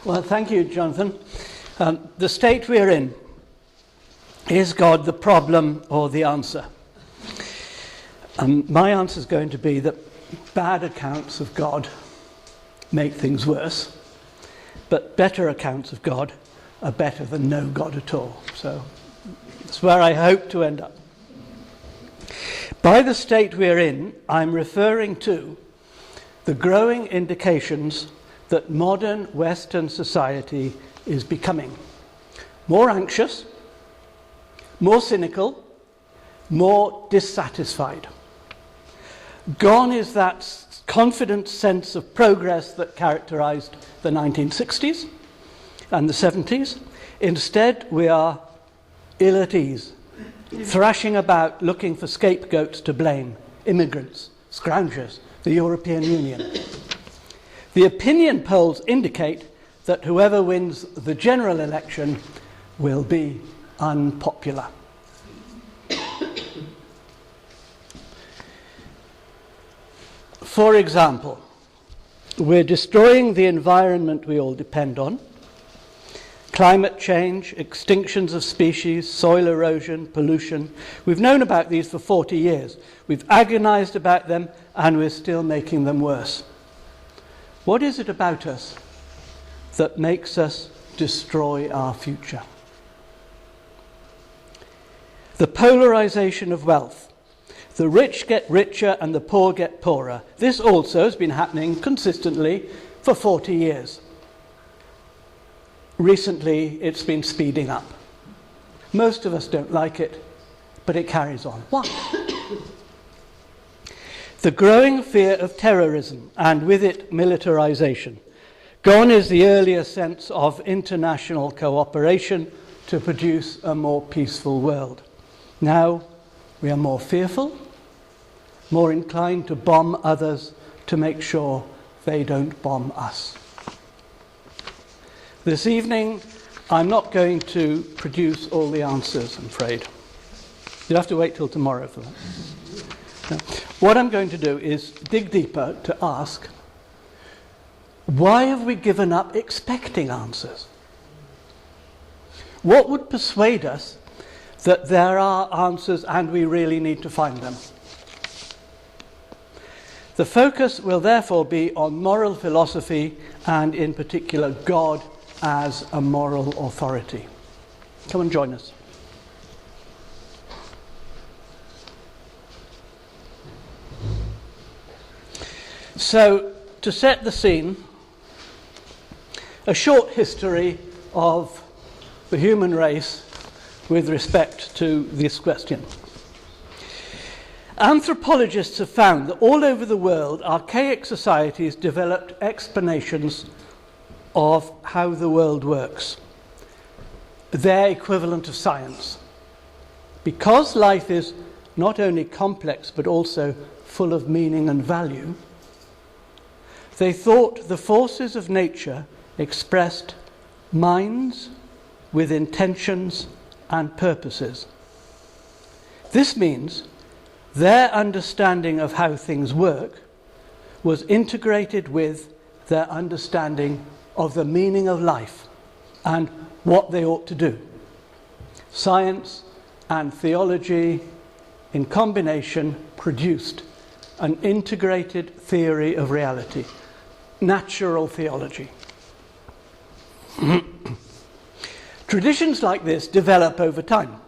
Well, thank you, Jonathan. The state we're in, is God the problem or the answer? My answer is going to be that bad accounts of God make things worse, but better accounts of God are better than no God at all. So that's where I hope to end up. By the state we're in, I'm referring to the growing indications that modern Western society is becoming more anxious, more cynical, more dissatisfied. Gone is that confident sense of progress that characterized the 1960s and the 70s. Instead, we are ill at ease, thrashing about looking for scapegoats to blame: immigrants, scroungers, the European Union. The opinion polls indicate that whoever wins the general election will be unpopular. For example, we're destroying the environment we all depend on. Climate change, extinctions of species, soil erosion, pollution. We've known about these for 40 years. We've agonized about them, and we're still making them worse. What is it about us that makes us destroy our future? The polarization of wealth. The rich get richer and the poor get poorer. This also has been happening consistently for 40 years. Recently, it's been speeding up. Most of us don't like it, but it carries on. Why? The growing fear of terrorism, and with it militarization. Gone is the earlier sense of international cooperation to produce a more peaceful world. Now, we are more fearful, more inclined to bomb others to make sure they don't bomb us. This evening, I'm not going to produce all the answers, I'm afraid. You'll have to wait till tomorrow for that. Now, what I'm going to do is dig deeper to ask, why have we given up expecting answers? What would persuade us that there are answers and we really need to find them? The focus will therefore be on moral philosophy and in particular God as a moral authority. Come and join us. So, to set the scene, a short history of the human race with respect to this question. Anthropologists have found that all over the world, archaic societies developed explanations of how the world works, their equivalent of science. Because life is not only complex but also full of meaning and value, they thought the forces of nature expressed minds with intentions and purposes. This means their understanding of how things work was integrated with their understanding of the meaning of life and what they ought to do. Science and theology in combination produced an integrated theory of reality, natural theology. Traditions like this develop over time.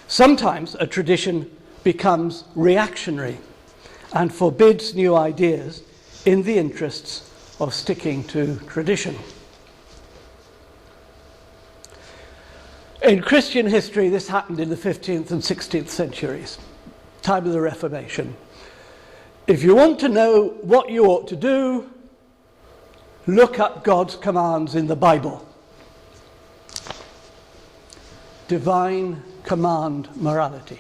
Sometimes a tradition becomes reactionary and forbids new ideas in the interests of sticking to tradition. In Christian history, this happened in the 15th and 16th centuries, time of the Reformation. If you want to know what you ought to do, look up God's commands in the Bible. Divine command morality.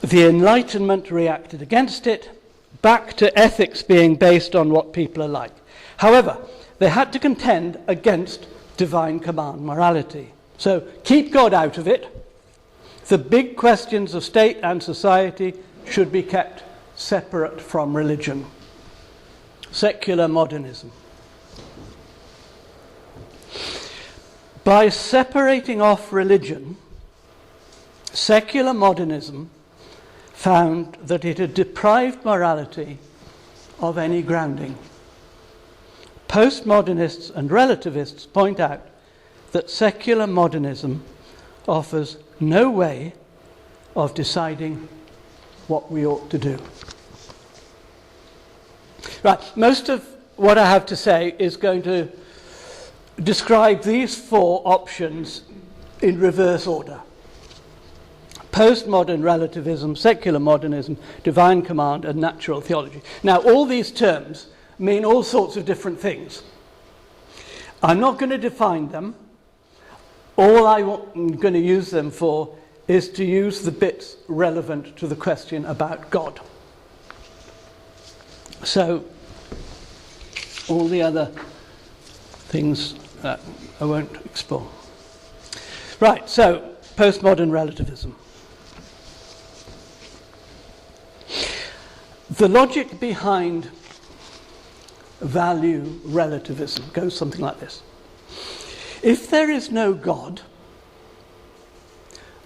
The Enlightenment reacted against it, back to ethics being based on what people are like. However, they had to contend against divine command morality. So keep God out of it. The big questions of state and society should be kept separate from religion. secular modernism. By separating off religion, secular modernism found that it had deprived morality of any grounding. Postmodernists and relativists point out that secular modernism offers no way of deciding what we ought to do. Right, most of what I have to say is going to describe these four options in reverse order. Postmodern relativism, secular modernism, divine command, and natural theology. Now, all these terms mean all sorts of different things. I'm not going to define them. All I'm going to use them for is to use the bits relevant to the question about God. So, all the other things I won't explore. Right, so, postmodern relativism. The logic behind value relativism goes something like this. If there is no God,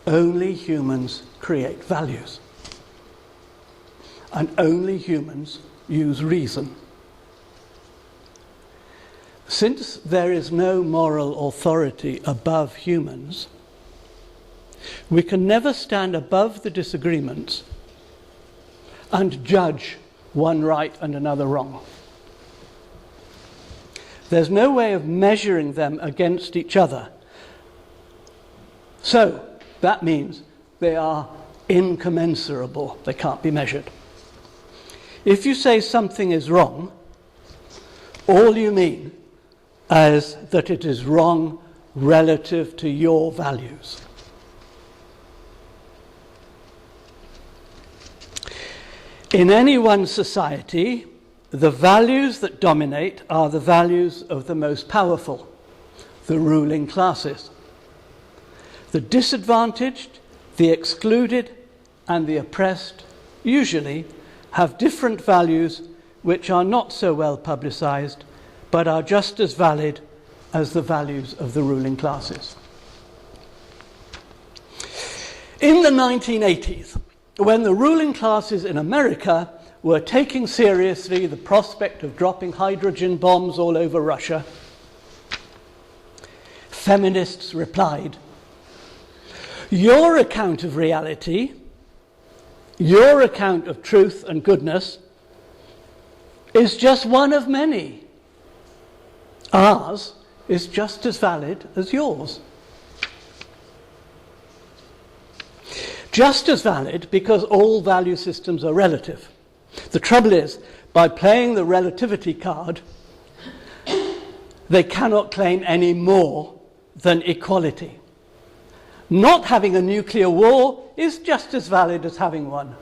only humans create values. And only humans use reason. Since there is no moral authority above humans, we can never stand above the disagreements and judge one right and another wrong. There's no way of measuring them against each other. So, that means they are incommensurable. They can't be measured. If you say something is wrong, all you mean is that it is wrong relative to your values. In any one society, the values that dominate are the values of the most powerful, the ruling classes. The disadvantaged, the excluded, and the oppressed usually have different values which are not so well publicized, but are just as valid as the values of the ruling classes. In the 1980s, when the ruling classes in America were taking seriously the prospect of dropping hydrogen bombs all over Russia, feminists replied, "Your account of reality, your account of truth and goodness, is just one of many. Ours is just as valid as yours." Just as valid because all value systems are relative. The trouble is, by playing the relativity card, they cannot claim any more than equality. Not having a nuclear war is just as valid as having one,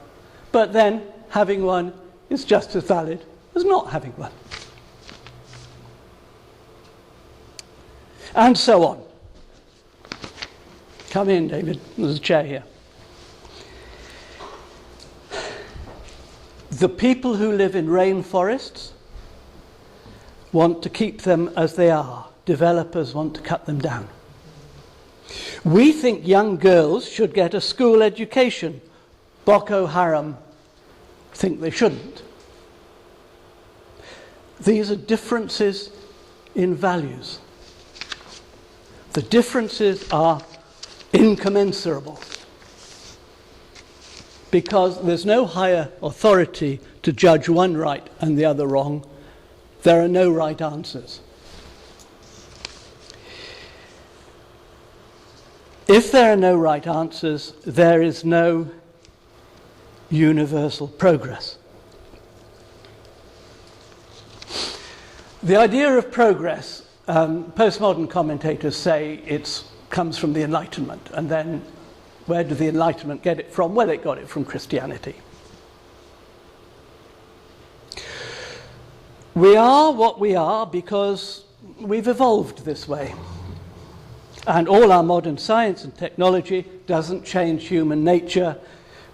but then having one is just as valid as not having one. And so on. Come in, David. There's a chair here. The people who live in rainforests want to keep them as they are. Developers want to cut them down. We think young girls should get a school education. Boko Haram think they shouldn't. These are differences in values. The differences are incommensurable, because there's no higher authority to judge one right and the other wrong. There are no right answers. If there are no right answers, there is no universal progress. The idea of progress, postmodern commentators say it comes from the Enlightenment, and then where did the Enlightenment get it from? Well, it got it from Christianity. We are what we are because we've evolved this way. And all our modern science and technology doesn't change human nature.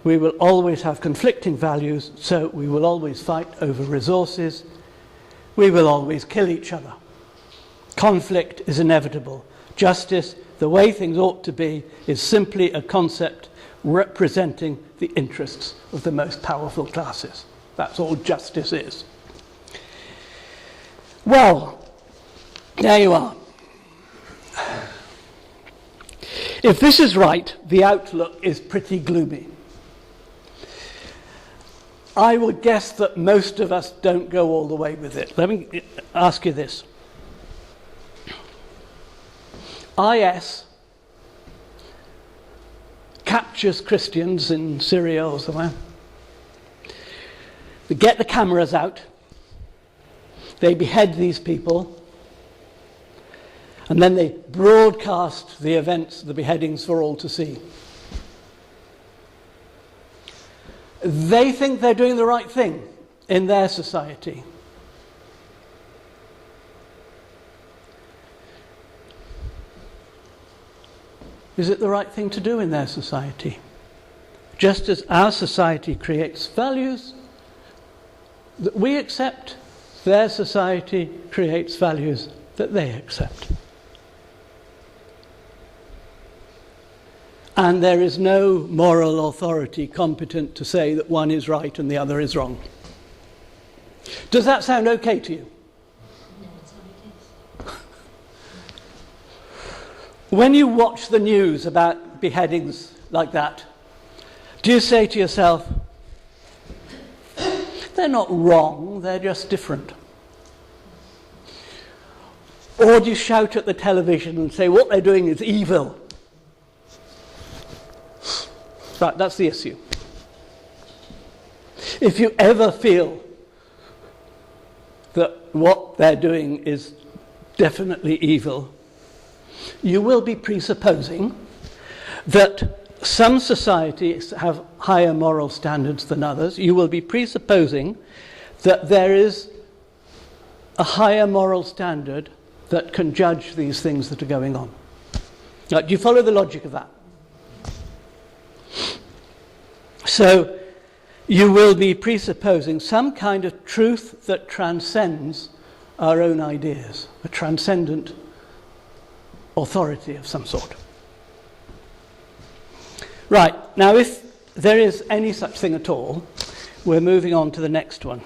We will always have conflicting values, so we will always fight over resources. we will always kill each other. Conflict is inevitable. Justice, the way things ought to be, is simply a concept representing the interests of the most powerful classes. That's all justice is. Well, there you are. If this is right, the outlook is pretty gloomy. I would guess that most of us don't go all the way with it. Let me ask you this. IS captures Christians in Syria or somewhere. They get the cameras out. They behead these people. And then they broadcast the events, the beheadings, for all to see. They think they're doing the right thing in their society. Is it the right thing to do in their society? Just as our society creates values that we accept, their society creates values that they accept. And there is no moral authority competent to say that one is right and the other is wrong. Does that sound okay to you? No, it's how it is. When you watch the news about beheadings like that, do you say to yourself, they're not wrong, they're just different? Or do you shout at the television and say, what they're doing is evil? Right, that's the issue. If you ever feel that what they're doing is definitely evil, you will be presupposing that some societies have higher moral standards than others. You will be presupposing that there is a higher moral standard that can judge these things that are going on. Now, do you follow the logic of that? So you will be presupposing some kind of truth that transcends our own ideas, a transcendent authority of some sort. Right, now if there is any such thing at all, we're moving on to the next one.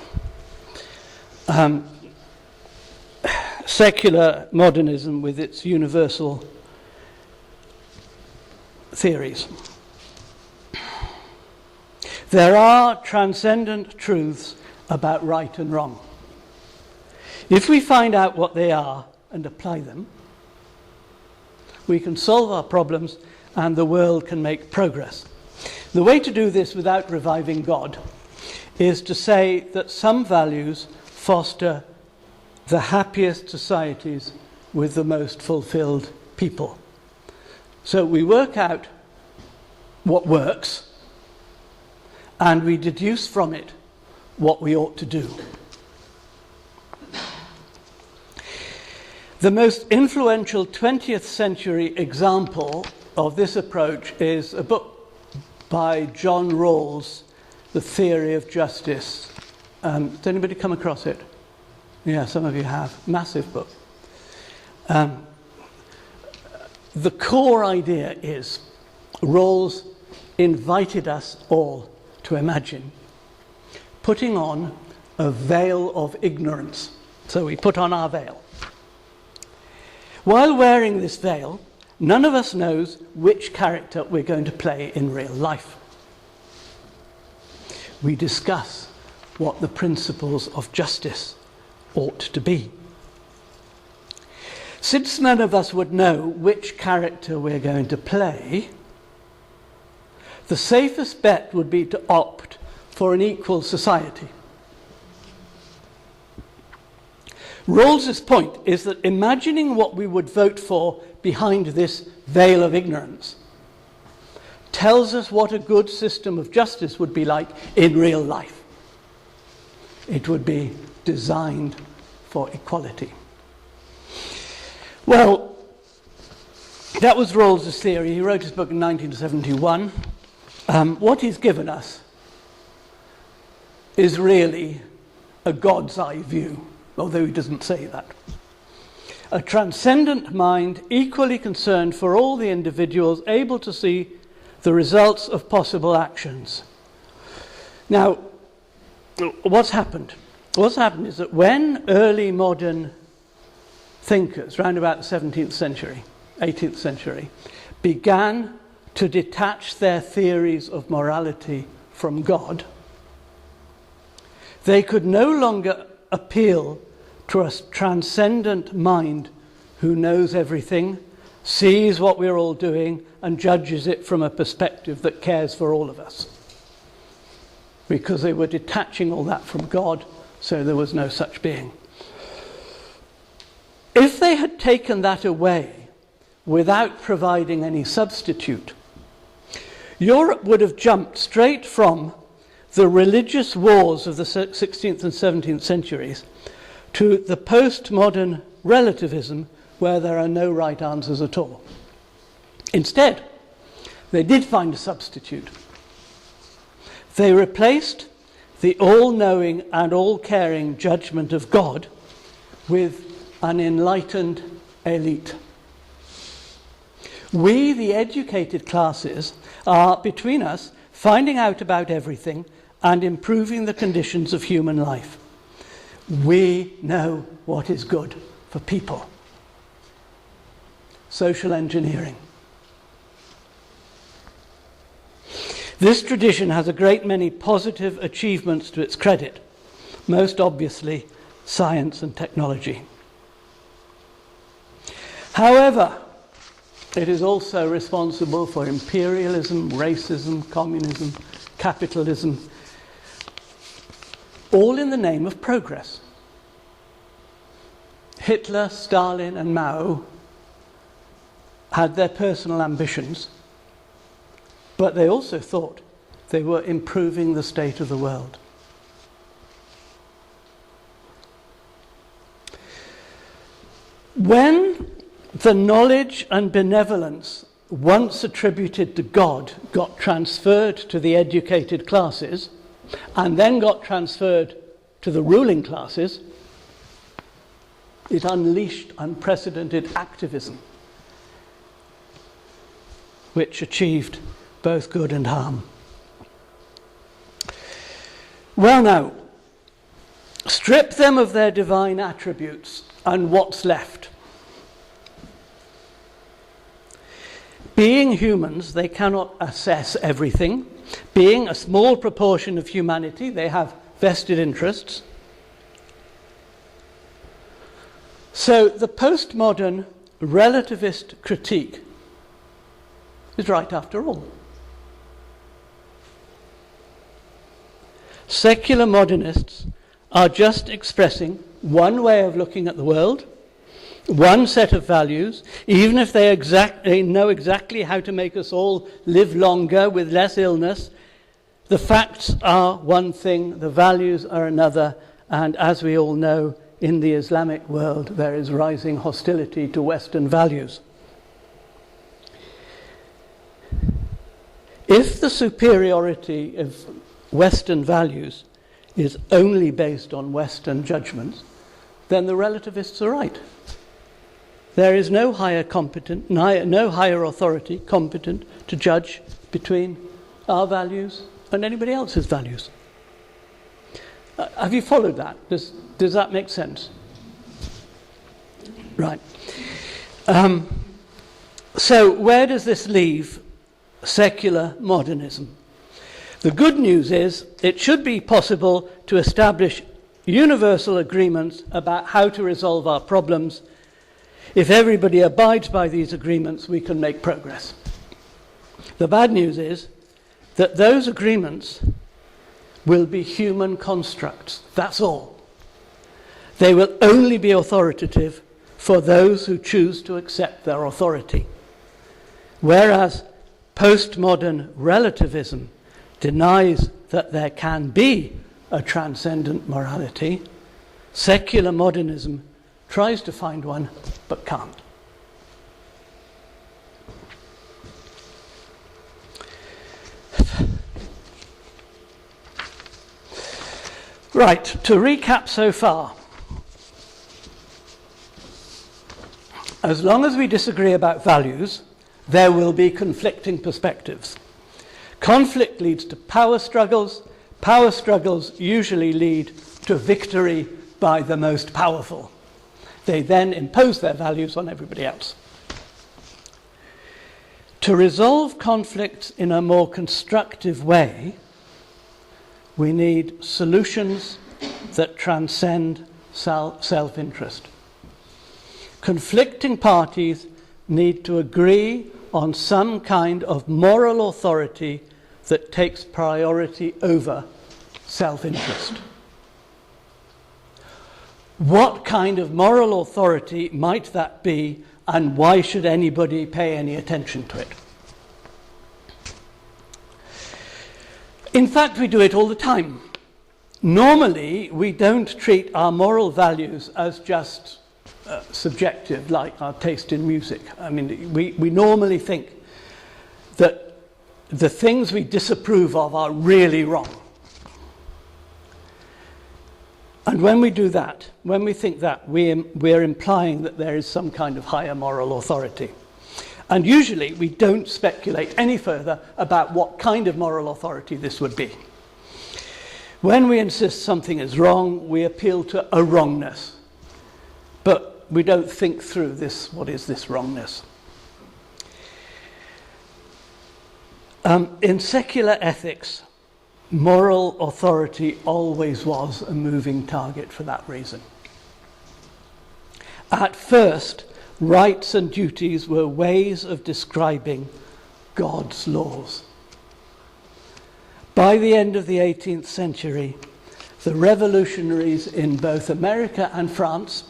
Secular modernism with its universal theories. There are transcendent truths about right and wrong. If we find out what they are and apply them, we can solve our problems and the world can make progress. The way to do this without reviving God is to say that some values foster the happiest societies with the most fulfilled people. So we work out what works, and we deduce from it what we ought to do. The most influential 20th century example of this approach is a book by John Rawls, The Theory of Justice. Has anybody come across it? Yeah, some of you have. Massive book. The core idea is Rawls invited us all to imagine putting on a veil of ignorance. So we put on our veil. While wearing this veil, none of us knows which character we're going to play in real life. We discuss what the principles of justice ought to be. Since none of us would know which character we're going to play, the safest bet would be to opt for an equal society. Rawls's point is that imagining what we would vote for behind this veil of ignorance tells us what a good system of justice would be like in real life. It would be designed for equality. Well, that was Rawls's theory. He wrote his book in 1971. What he's given us is really a God's eye view although he doesn't say that. A transcendent mind equally concerned for all the individuals, able to see the results of possible actions. Now, what's happened? What's happened is that when early modern thinkers, round about the 17th century, 18th century, began to detach their theories of morality from God, they could no longer appeal to a transcendent mind who knows everything, sees what we're all doing, and judges it from a perspective that cares for all of us. Because they were detaching all that from God, so there was no such being. If they had taken that away without providing any substitute, Europe would have jumped straight from the religious wars of the 16th and 17th centuries to the postmodern relativism where there are no right answers at all. Instead, they did find a substitute. They replaced the all-knowing and all-caring judgment of God with an enlightened elite. We, the educated classes, are, between us, finding out about everything and improving the conditions of human life. We know what is good for people. Social engineering. This tradition has a great many positive achievements to its credit, most obviously science and technology. However, it is also responsible for imperialism, racism, communism, capitalism, all in the name of progress. Hitler, Stalin, and Mao had their personal ambitions, but they also thought they were improving the state of the world. When the knowledge and benevolence once attributed to God got transferred to the educated classes and then got transferred to the ruling classes, it unleashed unprecedented activism, which achieved both good and harm. Well now, strip them of their divine attributes, and what's left? Being humans, they cannot assess everything. Being a small proportion of humanity, they have vested interests. So the postmodern relativist critique is right after all. Secular modernists are just expressing one way of looking at the world, one set of values, even if they know exactly how to make us all live longer with less illness. The facts are one thing, the values are another, and as we all know, in the Islamic world there is rising hostility to Western values. If the superiority of Western values is only based on Western judgments, then the relativists are right. There is no higher authority competent to judge between our values and anybody else's values. Have you followed that? Does that make sense? Right. So where does this leave secular modernism? The good news is it should be possible to establish universal agreements about how to resolve our problems. If everybody abides by these agreements, we can make progress. The bad news is that those agreements will be human constructs. That's all. They will only be authoritative for those who choose to accept their authority. Whereas postmodern relativism denies that there can be a transcendent morality, secular modernism tries to find one but can't. Right, to recap so far, As long as we disagree about values, there will be conflicting perspectives. Conflict leads to power struggles. Power struggles usually lead to victory by the most powerful. They then impose their values on everybody else. To resolve conflicts in a more constructive way, we need solutions that transcend self-interest. Conflicting parties need to agree on some kind of moral authority that takes priority over self-interest. What kind of moral authority might that be, and why should anybody pay any attention to it? In fact, we do it all the time. Normally, we don't treat our moral values as just subjective, like our taste in music. I mean, we normally think that the things we disapprove of are really wrong. And when we do that, when we think that, we're implying that there is some kind of higher moral authority. And usually we don't speculate any further about what kind of moral authority this would be. When we insist something is wrong, we appeal to a wrongness. But we don't think through this, what is this wrongness? In secular ethics, moral authority always was a moving target for that reason. At first, rights and duties were ways of describing God's laws. By the end of the 18th century, the revolutionaries in both America and France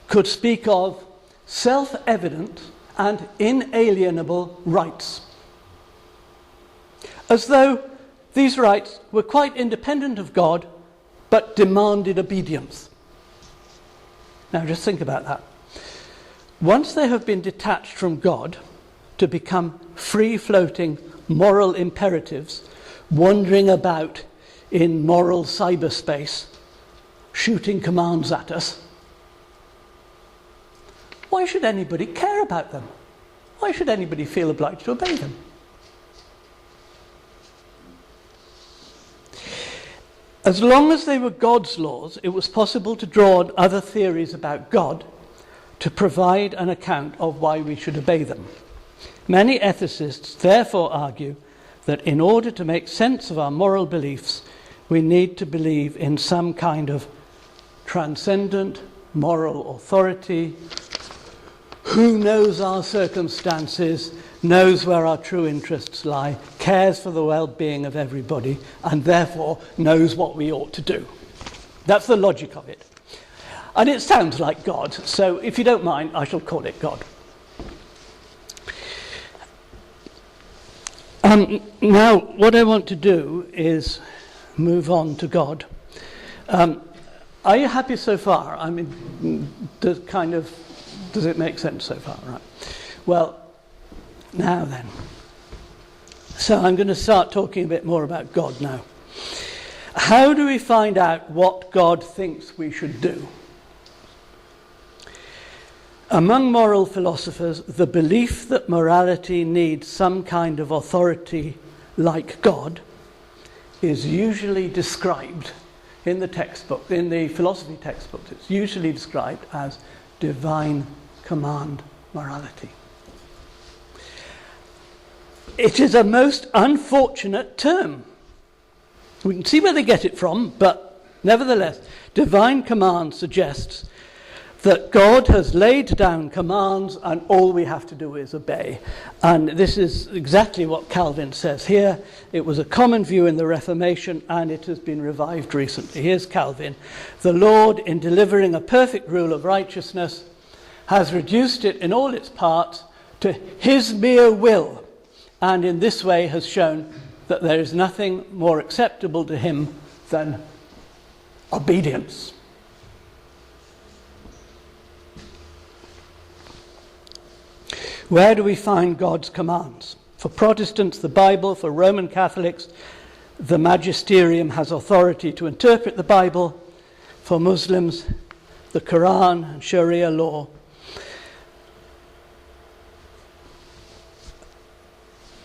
could speak of self-evident and inalienable rights, as though these rights were quite independent of God, but demanded obedience. Now just think about that. Once they have been detached from God to become free-floating moral imperatives, wandering about in moral cyberspace, shooting commands at us, why should anybody care about them? Why should anybody feel obliged to obey them? As long as they were God's laws, it was possible to draw on other theories about God to provide an account of why we should obey them. Many ethicists therefore argue that in order to make sense of our moral beliefs, we need to believe in some kind of transcendent moral authority who knows our circumstances, knows where our true interests lie, cares for the well-being of everybody, and therefore knows what we ought to do. That's the logic of it. And it sounds like God, so if you don't mind, I shall call it God. Now, what I want to do is move on to God. Are you happy so far? I mean, does it make sense so far? Right. Well, now then. So I'm going to start talking a bit more about God now. How do we find out what God thinks we should do? Among moral philosophers, the belief that morality needs some kind of authority like God is usually described in the textbook, in the philosophy textbooks, it's usually described as divine command morality. It is a most unfortunate term. We can see where they get it from, but nevertheless, divine command suggests that God has laid down commands and all we have to do is obey. And this is exactly what Calvin says here. It was a common view in the Reformation and it has been revived recently. Here's Calvin. The Lord, in delivering a perfect rule of righteousness, has reduced it in all its parts to his mere will, and in this way has shown that there is nothing more acceptable to him than obedience. Where do we find God's commands? For Protestants, the Bible. For Roman Catholics, the magisterium has authority to interpret the Bible. For Muslims, the Quran and Sharia law.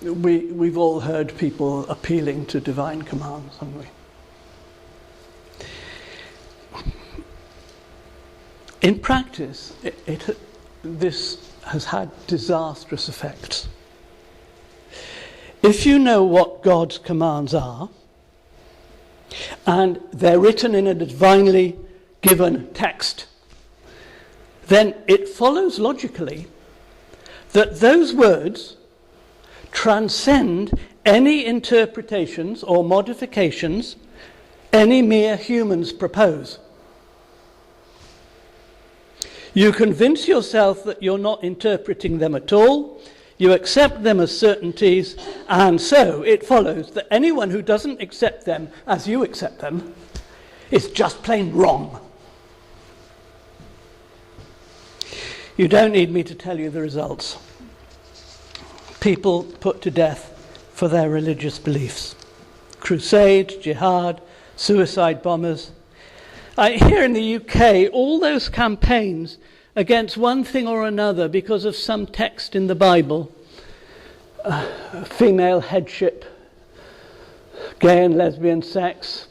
we've all heard people appealing to divine commands, haven't we? In practice, this has had disastrous effects. If you know what God's commands are, and they're written in a divinely given text, then it follows logically that those words transcend any interpretations or modifications any mere humans propose. You convince yourself that you're not interpreting them at all, you accept them as certainties, and so it follows that anyone who doesn't accept them as you accept them is just plain wrong. You don't need me to tell you the results. People put to death for their religious beliefs. Crusades, jihad, suicide bombers. Here in the UK, all those campaigns against one thing or another because of some text in the Bible, female headship, gay and lesbian sex,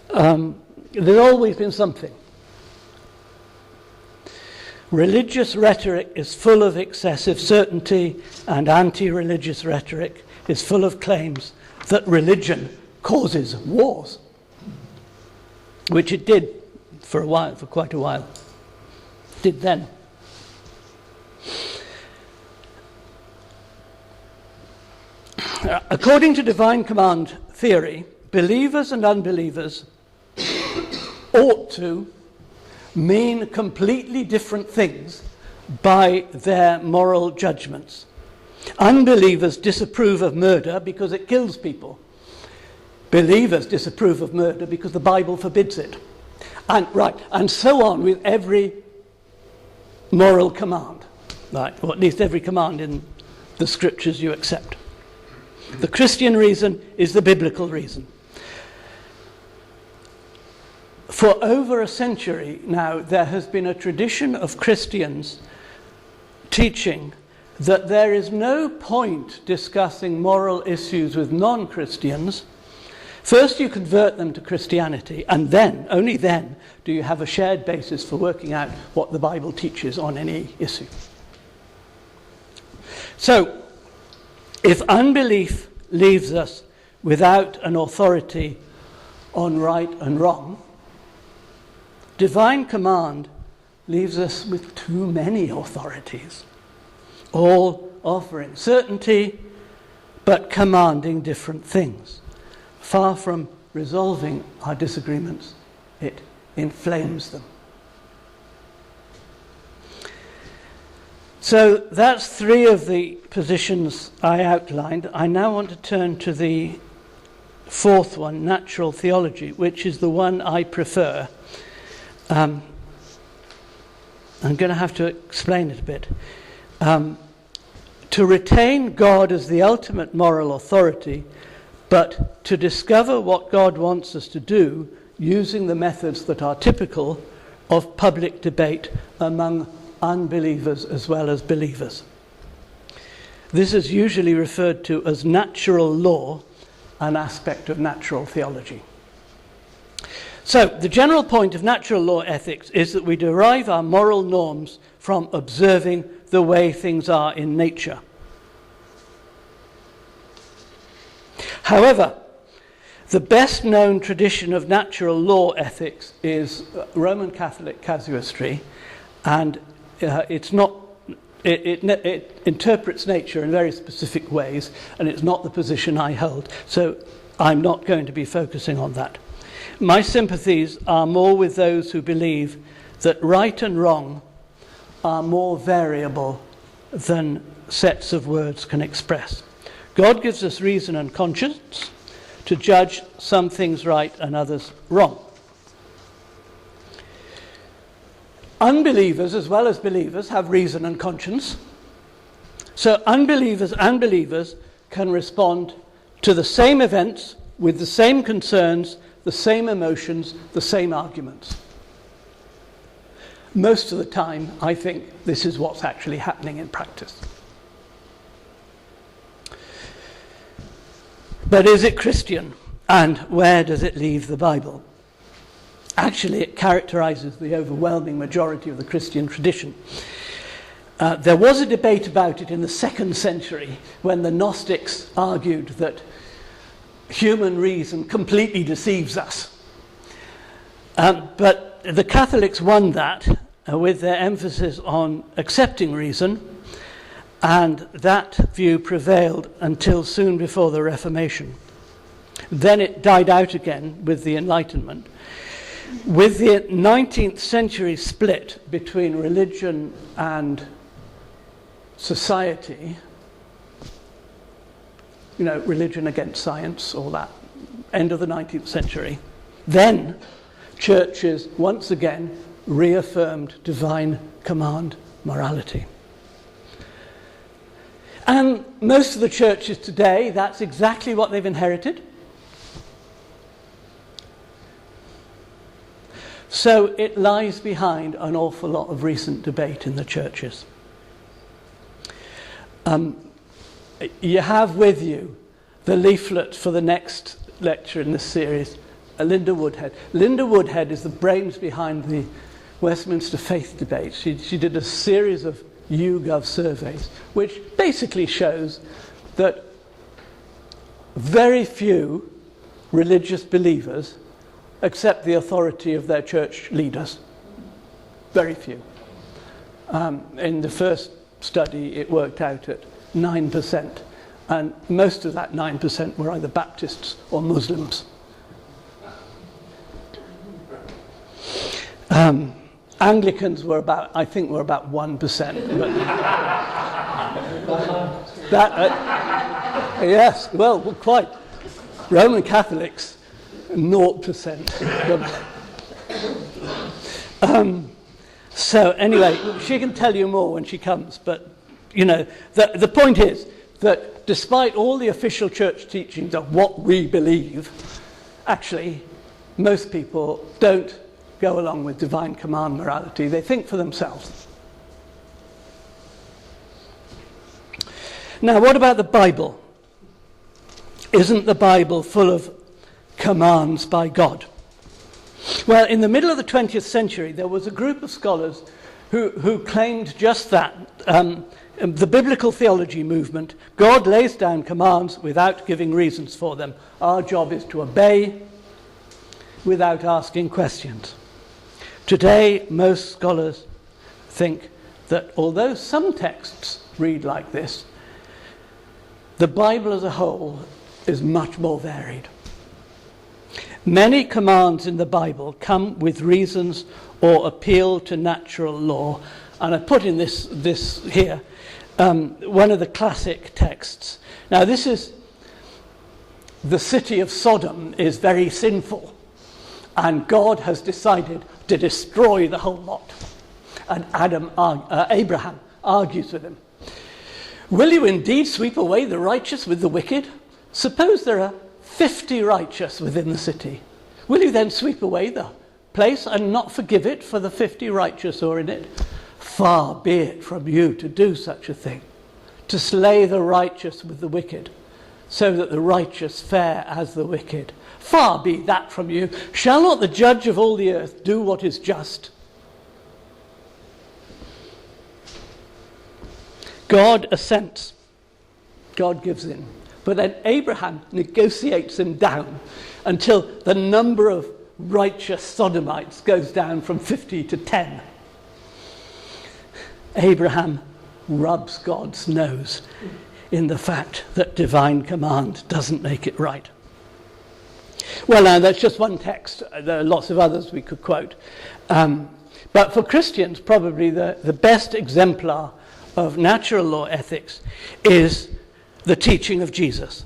there's always been something. Religious rhetoric is full of excessive certainty, and anti-religious rhetoric is full of claims that religion causes wars, which it did for a while, for quite a while. It did then. According to divine command theory, believers and unbelievers ought to mean completely different things by their moral judgments. Unbelievers disapprove of murder because it kills people. Believers disapprove of murder because the Bible forbids it. And so on with every moral command, right? Or at least every command in the scriptures you accept. The Christian reason is the biblical reason. For over a century now, there has been a tradition of Christians teaching that there is no point discussing moral issues with non-Christians. First you convert them to Christianity, and then, only then, do you have a shared basis for working out what the Bible teaches on any issue. So, if unbelief leaves us without an authority on right and wrong, divine command leaves us with too many authorities, all offering certainty but commanding different things. Far from resolving our disagreements, it inflames them. So that's three of the positions I outlined. I now want to turn to the fourth one, natural theology, which is the one I prefer. I'm going to have to explain it a bit. To retain God as the ultimate moral authority, but to discover what God wants us to do using the methods that are typical of public debate among unbelievers as well as believers. This is usually referred to as natural law, an aspect of natural theology. So, the general point of natural law ethics is that we derive our moral norms from observing the way things are in nature. However, the best known tradition of natural law ethics is Roman Catholic casuistry, and it interprets nature in very specific ways, and it's not the position I hold, so I'm not going to be focusing on that. My sympathies are more with those who believe that right and wrong are more variable than sets of words can express. God gives us reason and conscience to judge some things right and others wrong. Unbelievers as well as believers have reason and conscience. So unbelievers and believers can respond to the same events with the same concerns, the same emotions, the same arguments. Most of the time, I think this is what's actually happening in practice. But is it Christian? And where does it leave the Bible? Actually, it characterizes the overwhelming majority of the Christian tradition. There was a debate about it in the 2nd century when the Gnostics argued that human reason completely deceives us. But the Catholics won that with their emphasis on accepting reason, and that view prevailed until soon before the Reformation. Then it died out again with the Enlightenment. With the 19th century split between religion and society, religion against science, all that, end of the 19th century, then churches once again reaffirmed divine command morality. And most of the churches today, that's exactly what they've inherited. So it lies behind an awful lot of recent debate in the churches. You have with you the leaflet for the next lecture in this series, Linda Woodhead. Linda Woodhead is the brains behind the Westminster faith debate. She did a series of YouGov surveys, which basically shows that very few religious believers accept the authority of their church leaders. Very few. In the first study, it worked out at 9%, and most of that 9% were either Baptists or Muslims. Anglicans were about 1%. But that, yes, well, quite. Roman Catholics, 0%. So anyway, she can tell you more when she comes. But the point is that despite all the official church teachings of what we believe, actually, most people don't go along with divine command morality. They think for themselves. Now, what about the Bible? Isn't the Bible full of commands by God? Well, in the middle of the 20th century, there was a group of scholars who claimed just that. The biblical theology movement, God lays down commands without giving reasons for them. Our job is to obey without asking questions. Today, most scholars think that although some texts read like this, the Bible as a whole is much more varied. Many commands in the Bible come with reasons or appeal to natural law. And I put in this here, one of the classic texts. Now, this is, the city of Sodom is very sinful, and God has decided to destroy the whole lot. And Abraham argues with him. Will you indeed sweep away the righteous with the wicked? Suppose there are 50 righteous within the city. Will you then sweep away the place and not forgive it for the 50 righteous who are in it? Far be it from you to do such a thing, to slay the righteous with the wicked, so that the righteous fare as the wicked. Far be that from you. Shall not the judge of all the earth do what is just? God assents. God gives in. But then Abraham negotiates him down until the number of righteous Sodomites goes down from 50 to 10. Abraham rubs God's nose in the fact that divine command doesn't make it right. Well, now, that's just one text. There are lots of others we could quote. But for Christians, probably the best exemplar of natural law ethics is the teaching of Jesus.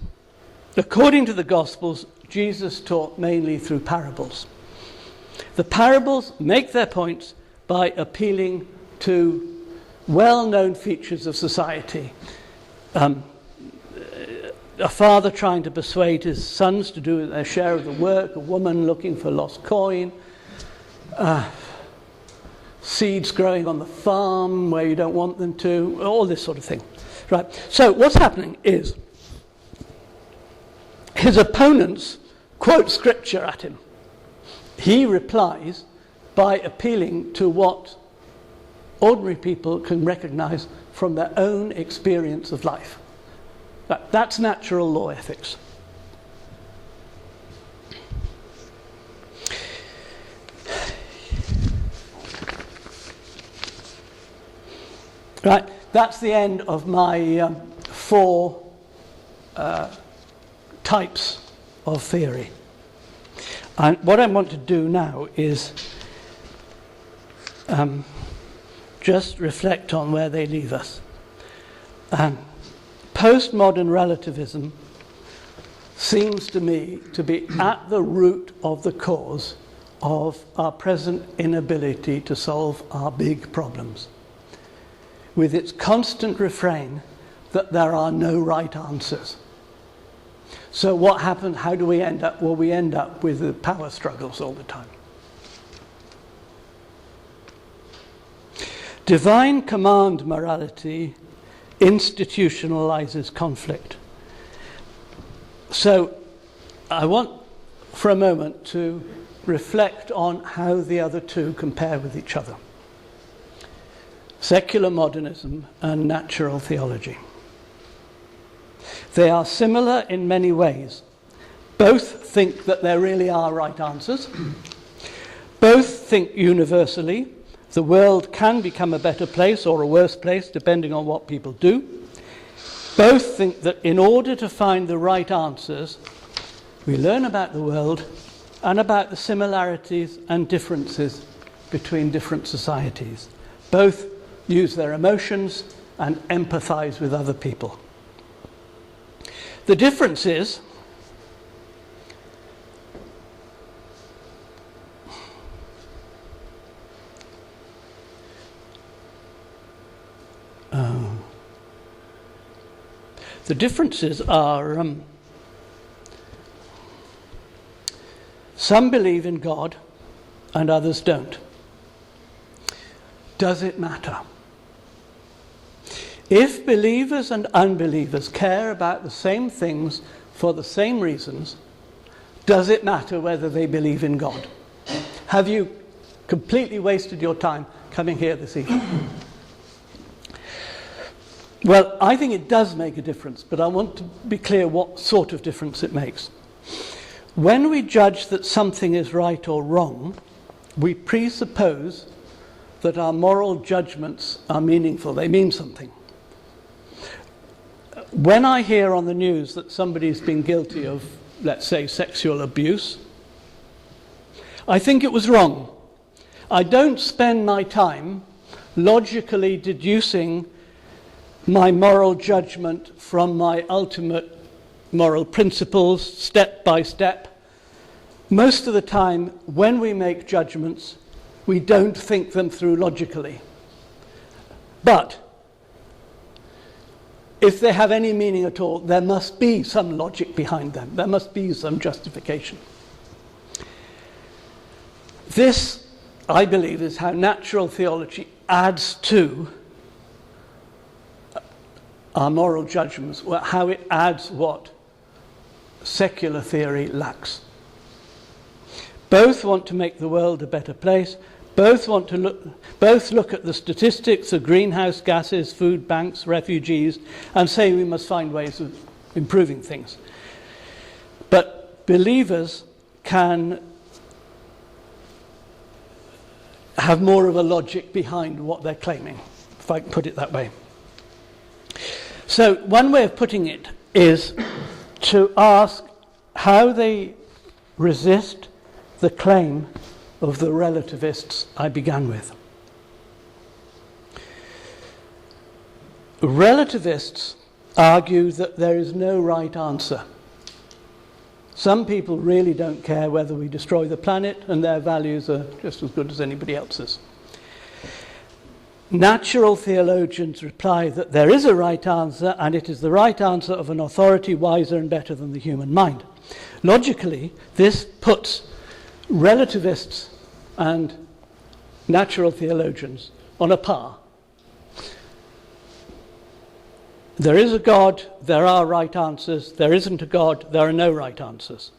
According to the Gospels, Jesus taught mainly through parables. The parables make their points by appealing to well-known features of society. A father trying to persuade his sons to do their share of the work, a woman looking for lost coin, seeds growing on the farm where you don't want them to, all this sort of thing. Right. So what's happening is his opponents quote scripture at him. He replies by appealing to what ordinary people can recognize from their own experience of life. That's natural law ethics. Right, that's the end of my 4 types of theory. And what I want to do now is just reflect on where they leave us. Postmodern relativism seems to me to be at the root of the cause of our present inability to solve our big problems, with its constant refrain that there are no right answers. So what happens? How do we end up? Well, we end up with the power struggles all the time. Divine command morality institutionalizes conflict. So I want for a moment to reflect on how the other two compare with each other. Secular modernism and natural theology. They are similar in many ways. Both think that there really are right answers. Both think universally the world can become a better place or a worse place depending on what people do. Both think that in order to find the right answers, we learn about the world and about the similarities and differences between different societies. Both use their emotions and empathize with other people. The difference is the differences are some believe in God and others don't. Does it matter? If believers and unbelievers care about the same things for the same reasons, does it matter whether they believe in God? Have you completely wasted your time coming here this evening? Well, I think it does make a difference, but I want to be clear what sort of difference it makes. When we judge that something is right or wrong, we presuppose that our moral judgments are meaningful. They mean something. When I hear on the news that somebody's been guilty of, let's say, sexual abuse, I think it was wrong. I don't spend my time logically deducing my moral judgment from my ultimate moral principles, step by step. Most of the time, when we make judgments, we don't think them through logically. But if they have any meaning at all, there must be some logic behind them. There must be some justification. This, I believe, is how natural theology adds to our moral judgments, how it adds what secular theory lacks. Both want to make the world a better place. Both look at the statistics of greenhouse gases, food banks, refugees, and say we must find ways of improving things. But believers can have more of a logic behind what they're claiming, if I can put it that way. So one way of putting it is to ask how they resist the claim of the relativists I began with. Relativists argue that there is no right answer. Some people really don't care whether we destroy the planet, and their values are just as good as anybody else's. Natural theologians reply that there is a right answer, and it is the right answer of an authority wiser and better than the human mind. Logically, this puts relativists and natural theologians on a par. There is a God, there are right answers. There isn't a God, there are no right answers.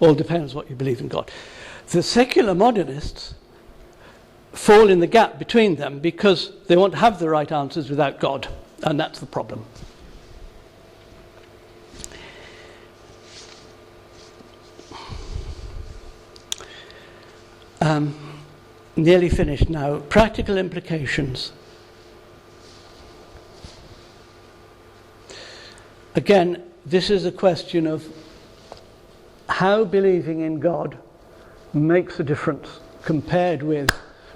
All depends what you believe in God. The secular modernists fall in the gap between them because they want to have the right answers without God, and that's the problem. Nearly finished now. Practical implications. Again, this is a question of how believing in God makes a difference compared with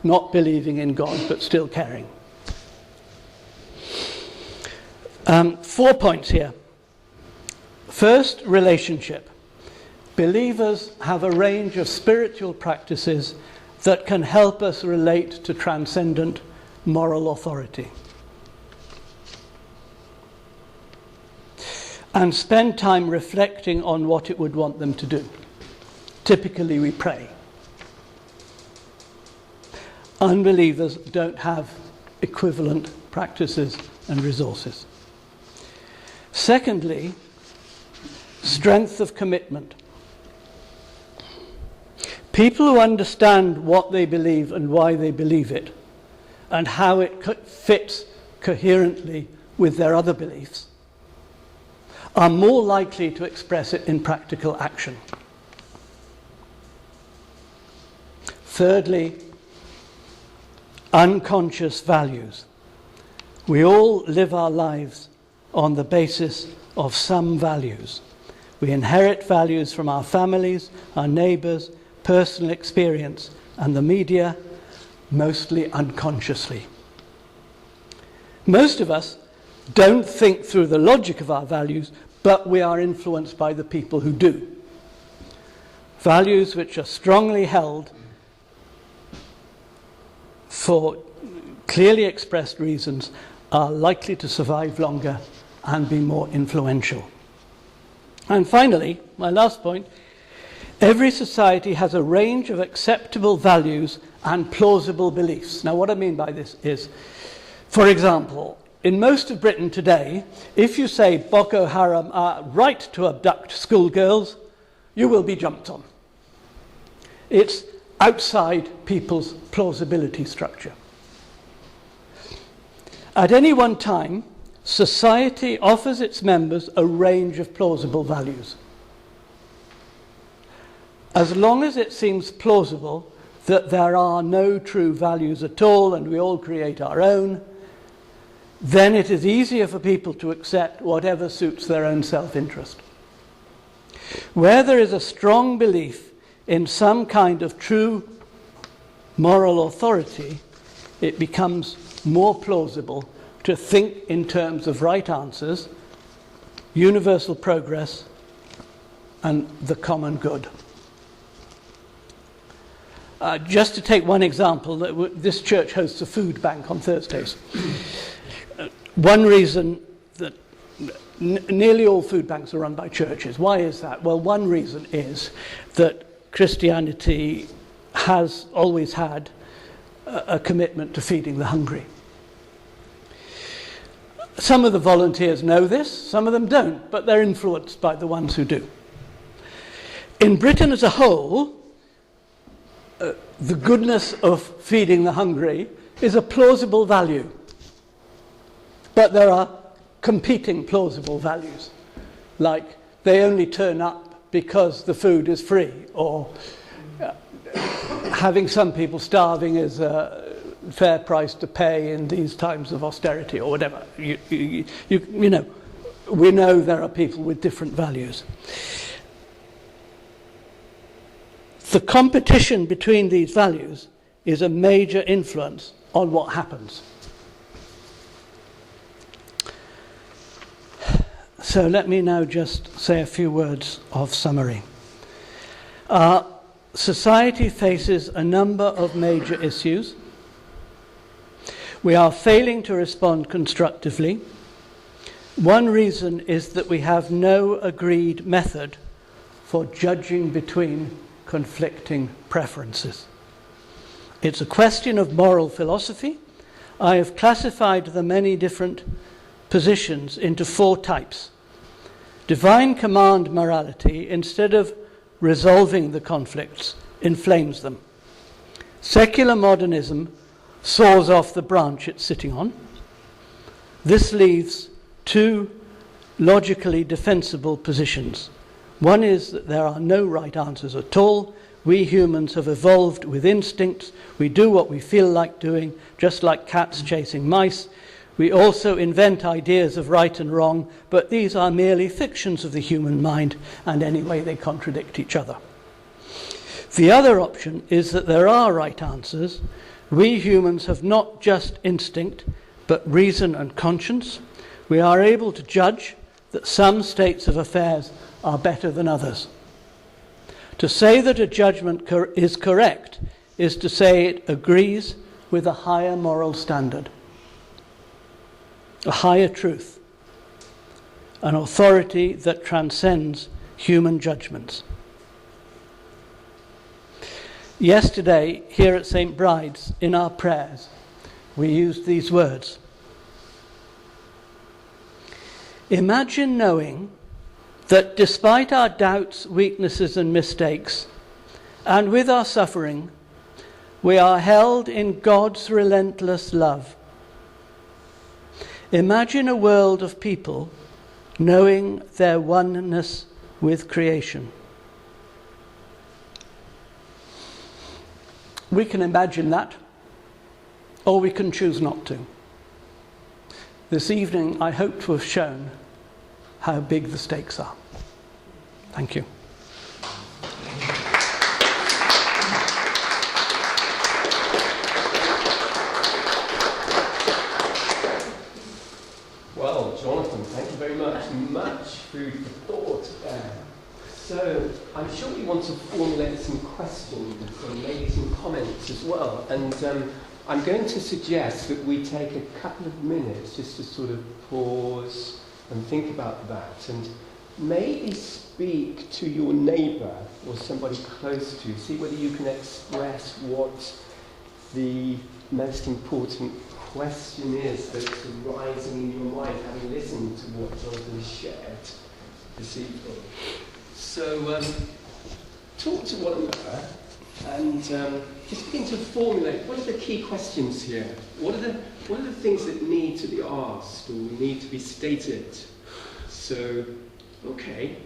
not believing in God but still caring. 4 points here. First, relationship. Believers have a range of spiritual practices that can help us relate to transcendent moral authority. And spend time reflecting on what it would want them to do. Typically, we pray. Unbelievers don't have equivalent practices and resources. Secondly, strength of commitment. People who understand what they believe and why they believe it, and how it fits coherently with their other beliefs, are more likely to express it in practical action. Thirdly, unconscious values. We all live our lives on the basis of some values. We inherit values from our families, our neighbours, personal experience, and the media, mostly unconsciously. Most of us don't think through the logic of our values, but we are influenced by the people who do. Values which are strongly held for clearly expressed reasons are likely to survive longer and be more influential. And finally, my last point, every society has a range of acceptable values and plausible beliefs. Now, what I mean by this is, for example, in most of Britain today, if you say Boko Haram are right to abduct schoolgirls, you will be jumped on. It's outside people's plausibility structure. At any one time, society offers its members a range of plausible values. As long as it seems plausible that there are no true values at all and we all create our own, then it is easier for people to accept whatever suits their own self-interest. Where there is a strong belief in some kind of true moral authority, it becomes more plausible to think in terms of right answers, universal progress, and the common good. Just to take one example, this church hosts a food bank on Thursdays. One reason that nearly all food banks are run by churches. Why is that? Well, one reason is that Christianity has always had a commitment to feeding the hungry. Some of the volunteers know this, some of them don't, but they're influenced by the ones who do. In Britain as a whole, the goodness of feeding the hungry is a plausible value. But there are competing plausible values, like they only turn up because the food is free, or having some people starving is a fair price to pay in these times of austerity, or whatever. You know, we know there are people with different values. The competition between these values is a major influence on what happens. So let me now just say a few words of summary. Society faces a number of major issues. We are failing to respond constructively. One reason is that we have no agreed method for judging between conflicting preferences. It's a question of moral philosophy, I have classified the many different positions into 4 types. Divine command morality, instead of resolving the conflicts, inflames them. Secular modernism saws off the branch it's sitting on. This leaves 2 logically defensible positions. One is that there are no right answers at all. We humans have evolved with instincts. We do what we feel like doing, just like cats chasing mice. We also invent ideas of right and wrong, but these are merely fictions of the human mind, and anyway they contradict each other. The other option is that there are right answers. We humans have not just instinct, but reason and conscience. We are able to judge that some states of affairs are better than others. To say that a judgment is correct is to say it agrees with a higher moral standard, a higher truth, an authority that transcends human judgments. Yesterday, here at St. Bride's, in our prayers, we used these words. Imagine knowing that despite our doubts, weaknesses and mistakes, and with our suffering, we are held in God's relentless love. Imagine a world of people knowing their oneness with creation. We can imagine that, or we can choose not to. This evening, I hope to have shown how big the stakes are. Thank you. Well, Jonathan, thank you very much. Much food for thought there. So, I'm sure we want to formulate some questions and maybe some comments as well. And I'm going to suggest that we take a couple of minutes just to sort of pause and think about that, and maybe speak to your neighbour or somebody close to you. See whether you can express what the most important question is that's arising in your mind, having listened to what Jonathan shared this evening. So, talk to one another and just begin to formulate what are the key questions here. What are the things that need to be asked or need to be stated? So, okay.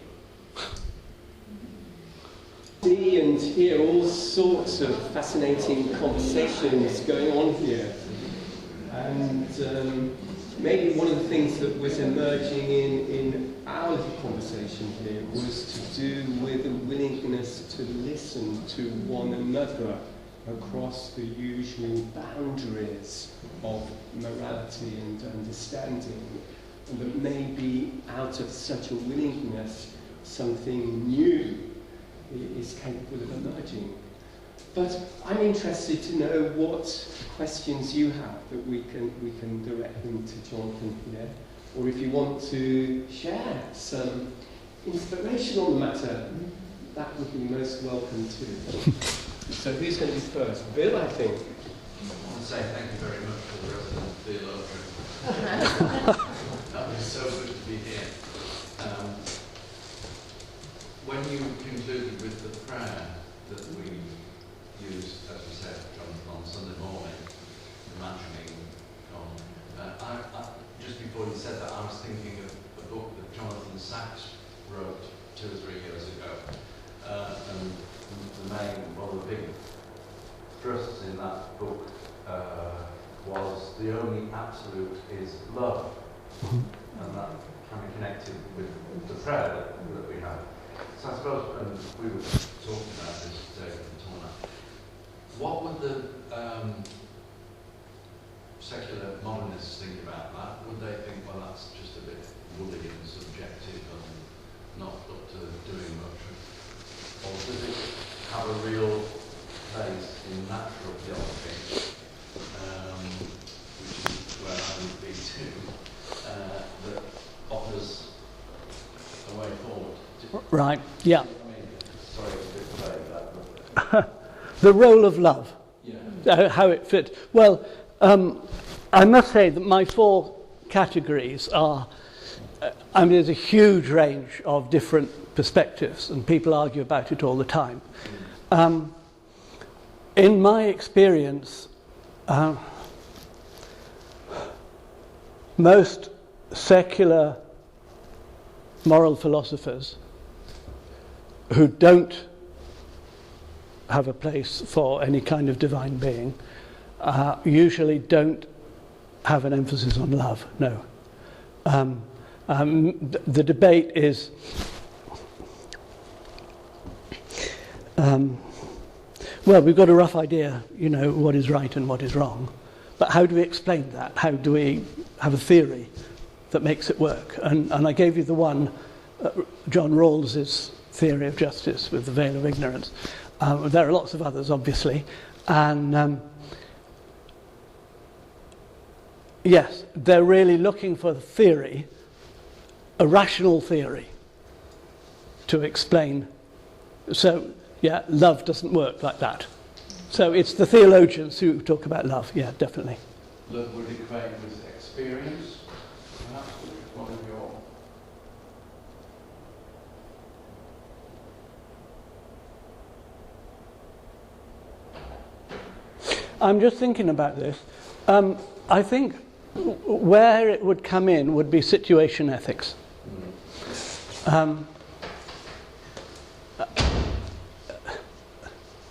See and hear all sorts of fascinating conversations going on here. And maybe one of the things that was emerging in our little conversation here was to do with a willingness to listen to one another across the usual boundaries of morality and understanding, and that maybe out of such a willingness something new is capable of emerging. But I'm interested to know what questions you have that we can direct them to Jonathan here, or if you want to share some inspiration on the matter, that would be most welcome too. So who's going to be first? Bill, I think. I want to say thank you very much for the resident theologian. That was so good to be here. When you concluded with the prayer that we used, as we said, on Sunday morning, imagining just before you said that, I was thinking of a book that Jonathan Sachs wrote 2 or 3 years ago. And the main, one of the big thrusts in that book was the only absolute is love. And that kind of connected with the prayer that we had. So I suppose, and we were talking about this today in Tona, what would the secular modernists think about that? Would they think, well, that's just a bit woolly and subjective and not up to doing much? Or does it have a real place in natural theology, which is where I would be too, that offers a way forward? Right, yeah. Sorry to play that. The role of love, Yeah. how it fits. Well, I must say that my 4 categories are, there's a huge range of different perspectives, and people argue about it all the time. In my experience, most secular moral philosophers who don't have a place for any kind of divine being usually don't have an emphasis on love, no. The debate is well, we've got a rough idea, what is right and what is wrong, but how do we explain that? How do we have a theory that makes it work? And I gave you the one, John Rawls's theory of justice with the veil of ignorance. There are lots of others, obviously, and yes, they're really looking for theory, a rational theory, to explain. So, yeah, love doesn't work like that. So it's the theologians who talk about love, yeah, definitely. Love would equate with experience, perhaps, which is one of your... I'm just thinking about this. I think where it would come in would be situation ethics.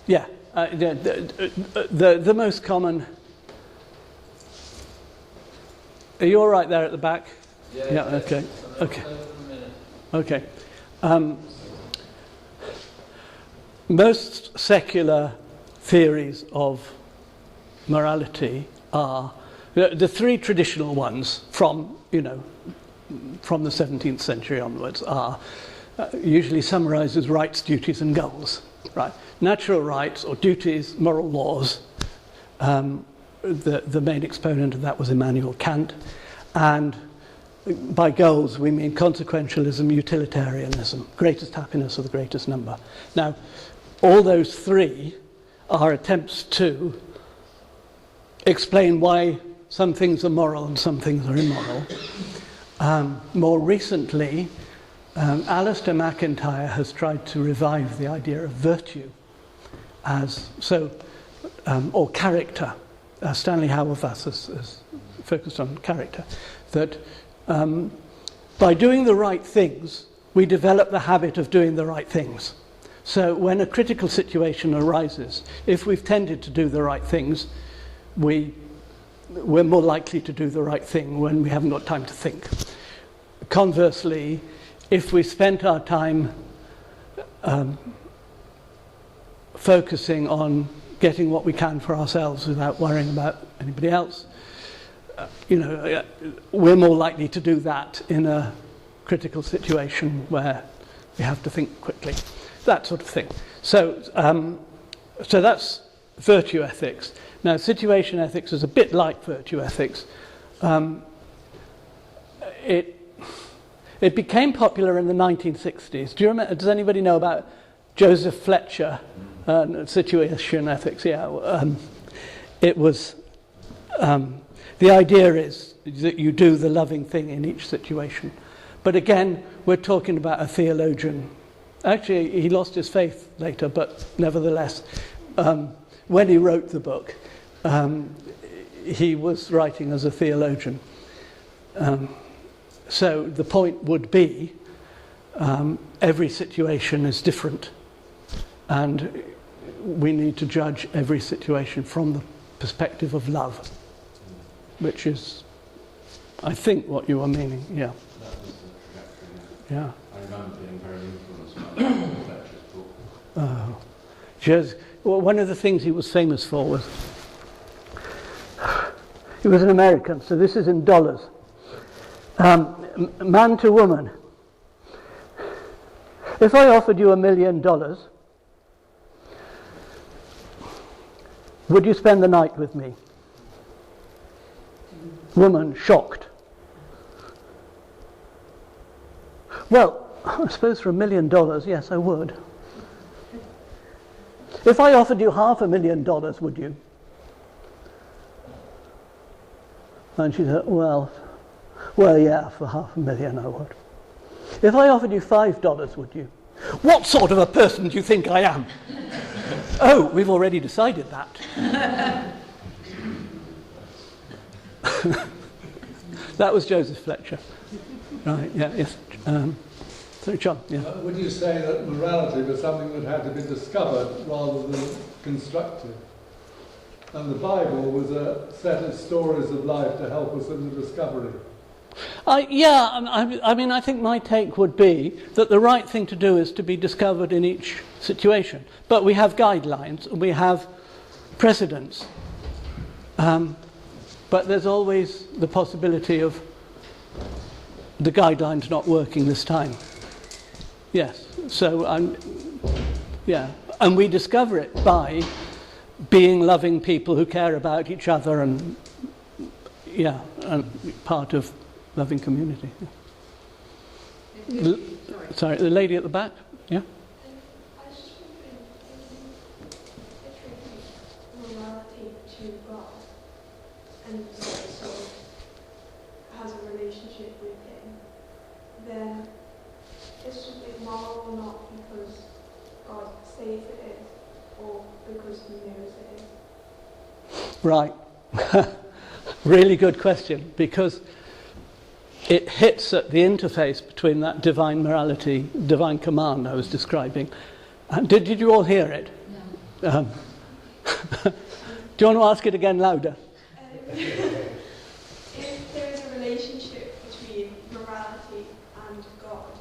Yeah, the most common. Are you all right there at the back? Yeah. Okay. Most secular theories of morality are the 3 traditional ones from the 17th century onwards are usually summarized as rights, duties, and goals. Right, natural rights or duties, moral laws. The main exponent of that was Immanuel Kant, and by goals we mean consequentialism, utilitarianism, greatest happiness of the greatest number. Now, all those 3 are attempts to explain why some things are moral and some things are immoral. More recently, Alistair MacIntyre has tried to revive the idea of virtue or character. Stanley Hauerwas has focused on character. That by doing the right things, we develop the habit of doing the right things. So when a critical situation arises, if we've tended to do the right things, we're more likely to do the right thing when we haven't got time to think. Conversely, if we spent our time focusing on getting what we can for ourselves without worrying about anybody else, we're more likely to do that in a critical situation where we have to think quickly, that sort of thing. So that's virtue ethics. Now, situation ethics is a bit like virtue ethics. It became popular in the 1960s. Do you remember? Does anybody know about Joseph Fletcher? Situation ethics. Yeah. It was. The idea is that you do the loving thing in each situation. But again, we're talking about a theologian. Actually, he lost his faith later, but nevertheless, when he wrote the book, he was writing as a theologian. So the point would be, every situation is different, and we need to judge every situation from the perspective of love, which is, I think, what you were meaning. Yeah. That was the trajectory. Yeah. I remember being very influenced by Fletcher's book. Well, one of the things he was famous for was, he was an American, so this is in dollars. Man to woman. If I offered you $1 million, would you spend the night with me? Woman, shocked. Well, I suppose for $1 million, yes, I would. If I offered you $500,000, would you? And she said, well, yeah, for $500,000 I would. If I offered you $5, would you? What sort of a person do you think I am? Oh, we've already decided that. That was Joseph Fletcher. Right, yeah, yes. So John, yeah. Would you say that morality was something that had to be discovered rather than constructed? And the Bible was a set of stories of life to help us in the discovery. I think my take would be that the right thing to do is to be discovered in each situation. But we have guidelines, we have precedents. But there's always the possibility of the guidelines not working this time. Yes, so and we discover it by being loving people who care about each other and part of loving community. Sorry, the lady at the back. Yeah. I was just wondering, if you morality to God and sort of has a relationship with Him, then is something moral or not because God says it is, or because He knows it is? Right. Really good question, because it hits at the interface between that divine morality, divine command I was describing. Did you all hear it? No. Do you want to ask it again louder? If there is a relationship between morality and God,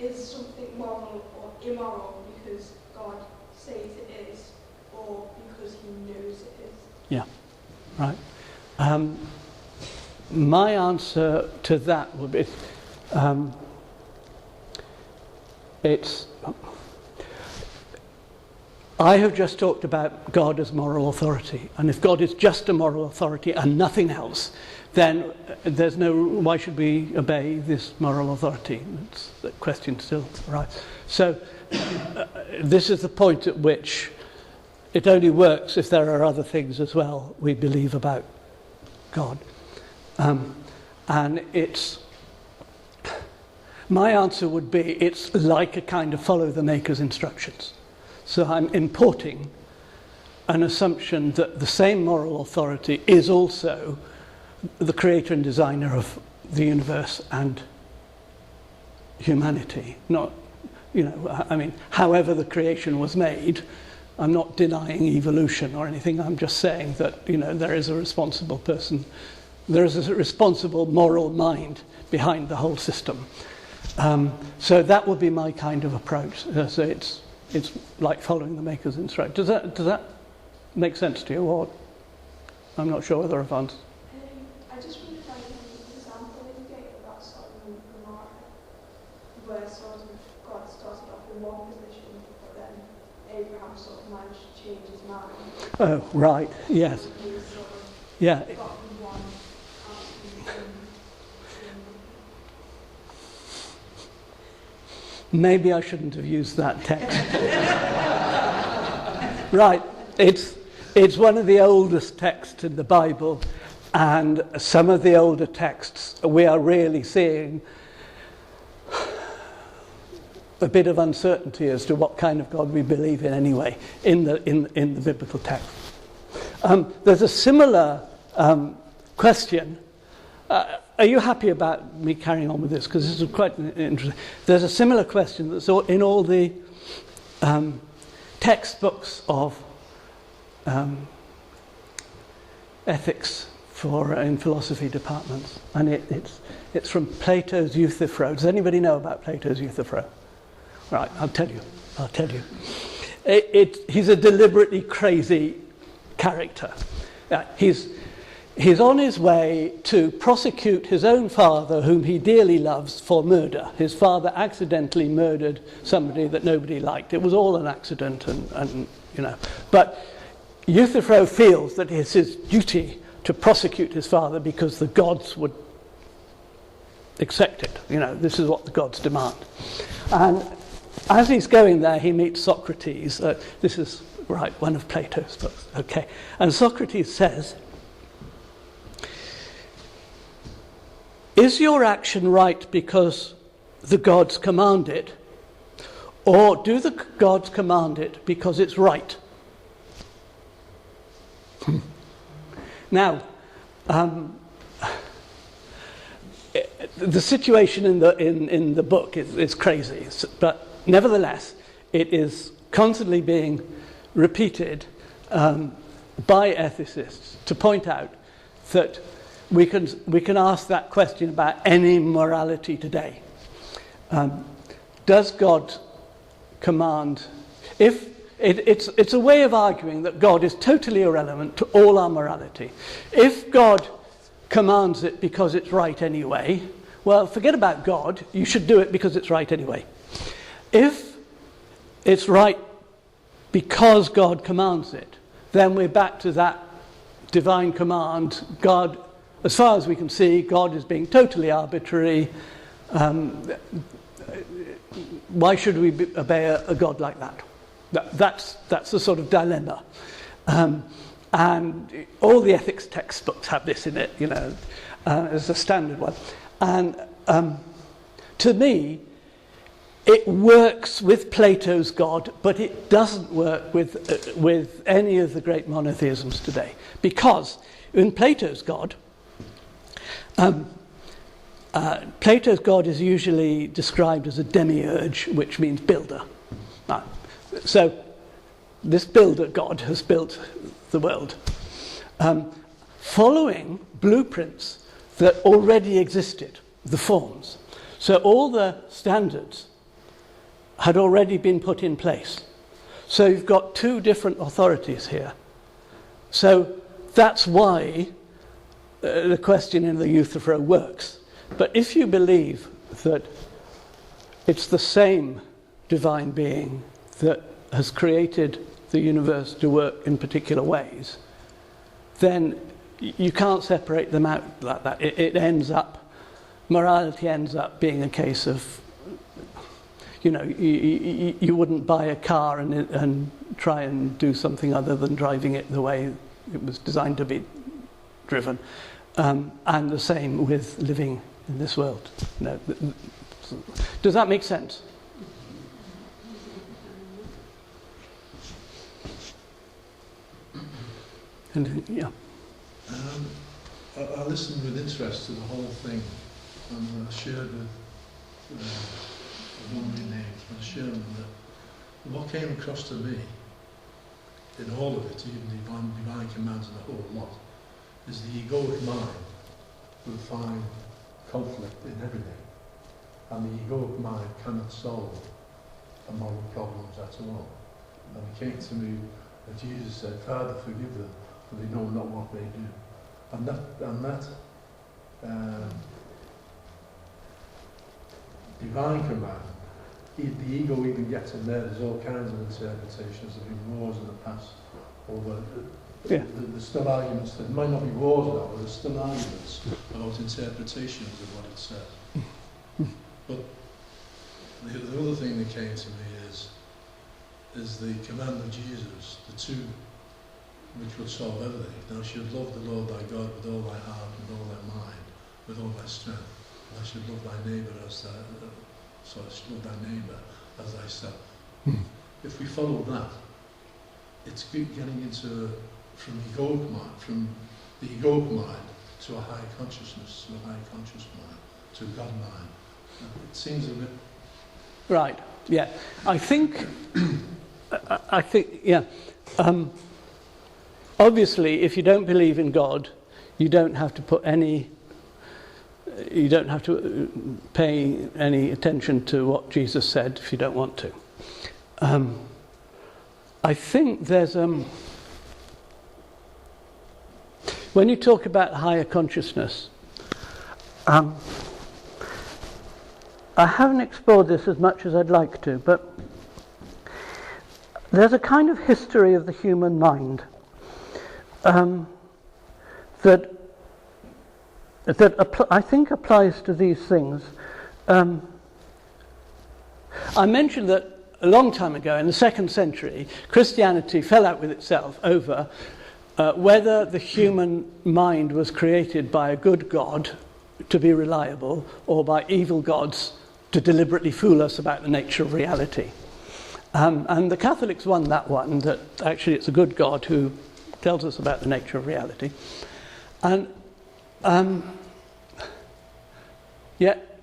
is something moral or immoral because God says it is, or because He knows it is? Yeah, right. My answer to that would be, I have just talked about God as moral authority, and if God is just a moral authority and nothing else, then why should we obey this moral authority? That's the question still, right? So this is the point at which it only works if there are other things as well we believe about God. And my answer would be, it's like a kind of follow the maker's instructions. So I'm importing an assumption that the same moral authority is also the creator and designer of the universe and humanity. Not, however the creation was made, I'm not denying evolution or anything. I'm just saying that, there is a responsible person. There is a responsible moral mind behind the whole system. So that would be my kind of approach. So it's like following the maker's instructions. Does that make sense to you? Or I'm not sure whether I've answered. I just wondered if I can give an example in the gate about Sodom and Gomorrah, where sort of God started off in one position, but then Abraham sort of managed to change his mind. Oh, right. Yes. He was sort of Yeah. got from one out to Maybe I shouldn't have used that text. Right. It's one of the oldest texts in the Bible, and some of the older texts we are really seeing a bit of uncertainty as to what kind of God we believe in anyway in the biblical text. There's a similar question. Are you happy about me carrying on with this? Because this is quite interesting. There's a similar question that's in all the textbooks of ethics in philosophy departments, and it's from Plato's Euthyphro. Does anybody know about Plato's Euthyphro? Right, I'll tell you. He's a deliberately crazy character. He's on his way to prosecute his own father, whom he dearly loves, for murder. His father accidentally murdered somebody that nobody liked. It was all an accident, and. But Euthyphro feels that it's his duty to prosecute his father because the gods would accept it. This is what the gods demand. And as he's going there, he meets Socrates. This is, one of Plato's books. Okay. And Socrates says, is your action right because the gods command it, or do the gods command it because it's right? Now, the situation in the book is crazy, but nevertheless, it is constantly being repeated by ethicists to point out that we can ask that question about any morality today. Does God command? If it's a way of arguing that God is totally irrelevant to all our morality. If God commands it because it's right anyway, well, forget about God. You should do it because it's right anyway. If it's right because God commands it, then we're back to that divine command. God, as far as we can see, God is being totally arbitrary. Why should we obey a God like that? That's the sort of dilemma. And all the ethics textbooks have this in it, as a standard one. And to me, it works with Plato's God, but it doesn't work with any of the great monotheisms today. Because in Plato's God, Plato's God is usually described as a demiurge, which means builder. So this builder God has built the world, following blueprints that already existed, the forms. So all the standards had already been put in place. So you've got two different authorities here. So that's why the question in the Euthyphro works. But if you believe that it's the same divine being that has created the universe to work in particular ways, then you can't separate them out like that. Morality ends up being a case of, you wouldn't buy a car and try and do something other than driving it the way it was designed to be driven. And the same with living in this world. Does that make sense? Yeah. I listened with interest to the whole thing, and I shared with one of my names, and I shared them that what came across to me in all of it, even the divine commands and the whole lot, is the egoic mind will find conflict in everything, and the egoic mind cannot solve the moral problems at all. And it came to me that Jesus said, "Father, forgive them, for they know not what they do." And that divine command, the ego even gets in there. There's all kinds of interpretations. There have been wars in the past over. There's still arguments. There might not be wars now, but there's still arguments about interpretations of what it says. But the other thing that came to me is the command of Jesus, the two which would solve everything. Thou shalt love the Lord thy God with all thy heart, with all thy mind, with all thy strength. Thou shalt love thy neighbour as thyself. If we follow that, it's getting into from the egoic mind to a higher consciousness, to a higher conscious mind, to a God mind. It seems a bit right. Yeah, I think. Yeah. Obviously, if you don't believe in God, you don't have to pay any attention to what Jesus said if you don't want to. I think there's when you talk about higher consciousness, I haven't explored this as much as I'd like to, but there's a kind of history of the human mind that I think applies to these things. I mentioned that a long time ago, in the 2nd century, Christianity fell out with itself over whether the human mind was created by a good God to be reliable, or by evil gods to deliberately fool us about the nature of reality. And the Catholics won that one, that actually it's a good God who tells us about the nature of reality. And yet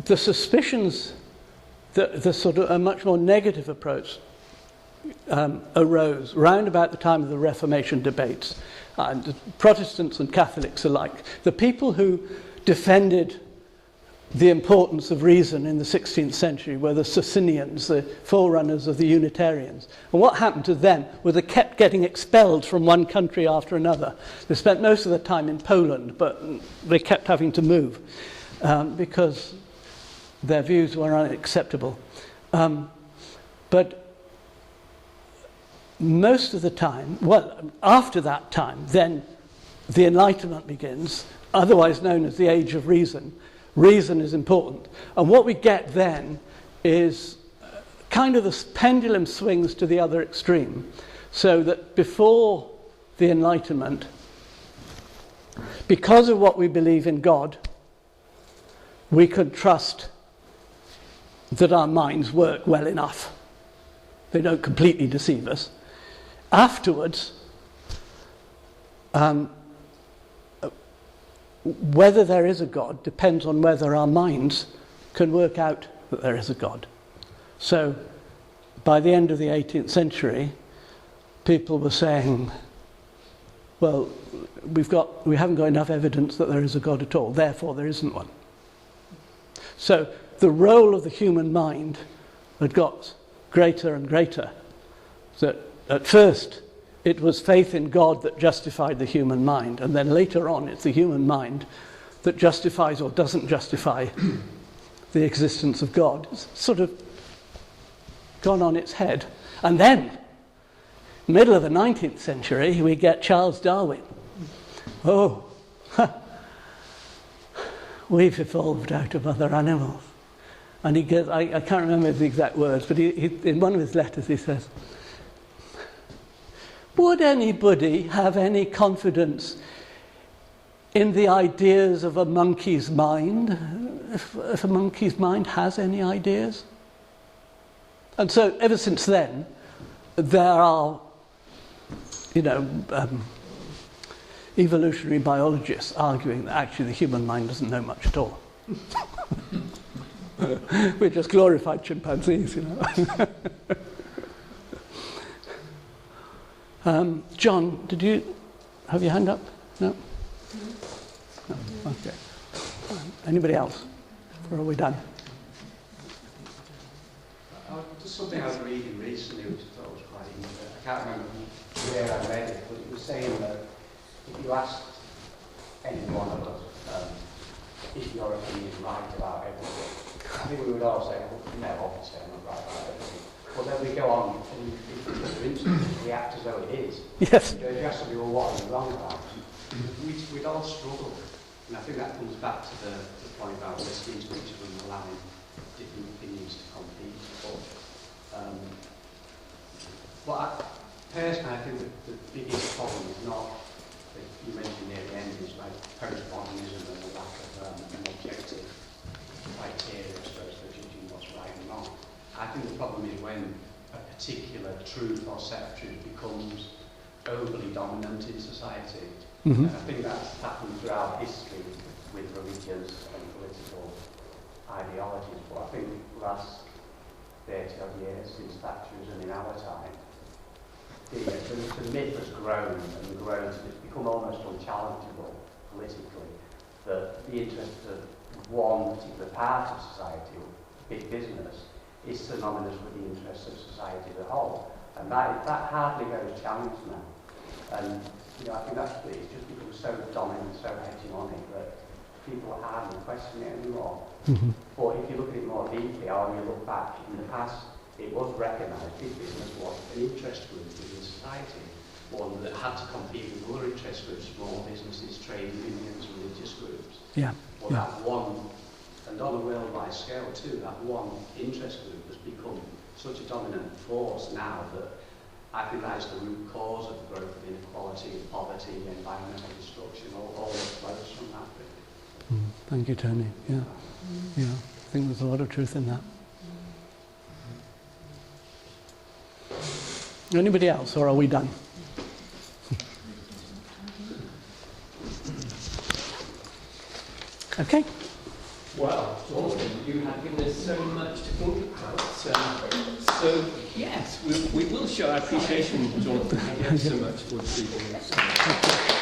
the suspicions, the sort of a much more negative approach arose round about the time of the Reformation debates, and Protestants and Catholics alike. The people who defended the importance of reason in the 16th century were the Socinians, the forerunners of the Unitarians. And what happened to them was they kept getting expelled from one country after another. They spent most of their time in Poland, but they kept having to move because their views were unacceptable. But most of the time, well, after that time, then the Enlightenment begins, otherwise known as the Age of Reason. Reason is important. And what we get then is kind of the pendulum swings to the other extreme. So that before the Enlightenment, because of what we believe in God, we could trust that our minds work well enough. They don't completely deceive us. Afterwards, whether there is a God depends on whether our minds can work out that there is a God. So, by the end of the 18th century, people were saying, well, we haven't got enough evidence that there is a God at all, therefore there isn't one. So, the role of the human mind had got greater and greater. So, at first, it was faith in God that justified the human mind, and then later on it's the human mind that justifies or doesn't justify the existence of God. It's sort of gone on its head. And then, middle of the 19th century, we get Charles Darwin. Oh, we've evolved out of other animals. And he gets, I can't remember the exact words, but he, in one of his letters he says, would anybody have any confidence in the ideas of a monkey's mind, if a monkey's mind has any ideas? And so ever since then, there are, evolutionary biologists arguing that actually the human mind doesn't know much at all. We're just glorified chimpanzees, John, did you have your hand up? No? No? Okay. Anybody else? Or are we done? Just something I was reading recently which I thought was quite interesting. I can't remember where I read it, but it was saying that if you asked any one of us if your opinion is right about everything, I think we would all say, well, no, obviously I'm not right about everything. But then we go on, and for instance, react as though it is. Yes. You ask somebody, well, what are you wrong about? We'd all struggle. And I think that comes back to the point about listening to each other and allowing different opinions to compete. Personally, I think the biggest problem is not, that you mentioned near the end, is like postmodernism and the lack of an objective criteria, I suppose, for judging what's right and wrong. I think the problem is when a particular truth or set of truth becomes overly dominant in society. Mm-hmm. And I think that's happened throughout history with religious and political ideologies. But I think the last 30 odd years since Thatcherism in our time, the myth has grown and grown to become almost unchallengeable politically, that the interests of one particular part of society, big business, is synonymous with the interests of society as a whole. And that hardly goes challenged now. And I think it's just become so dominant, so hegemonic that people hardly question it anymore. Mm-hmm. But if you look at it more deeply, or you look back in the past, it was recognised big business was an interest group within society, one that had to compete with other interest groups, small businesses, trade unions, religious groups. Yeah. Well, that one, and on a worldwide scale too, that one interest group has become such a dominant force now that I think that is the root cause of the growth of inequality, poverty, environmental destruction, all that flows from that really. Thank you, Tony. Yeah. Yeah. I think there's a lot of truth in that. Anybody else, or are we done? Okay. Well, Jonathan, you have given us so much to think about. So yes, we will show our appreciation, Jonathan. Thank you so much for speaking.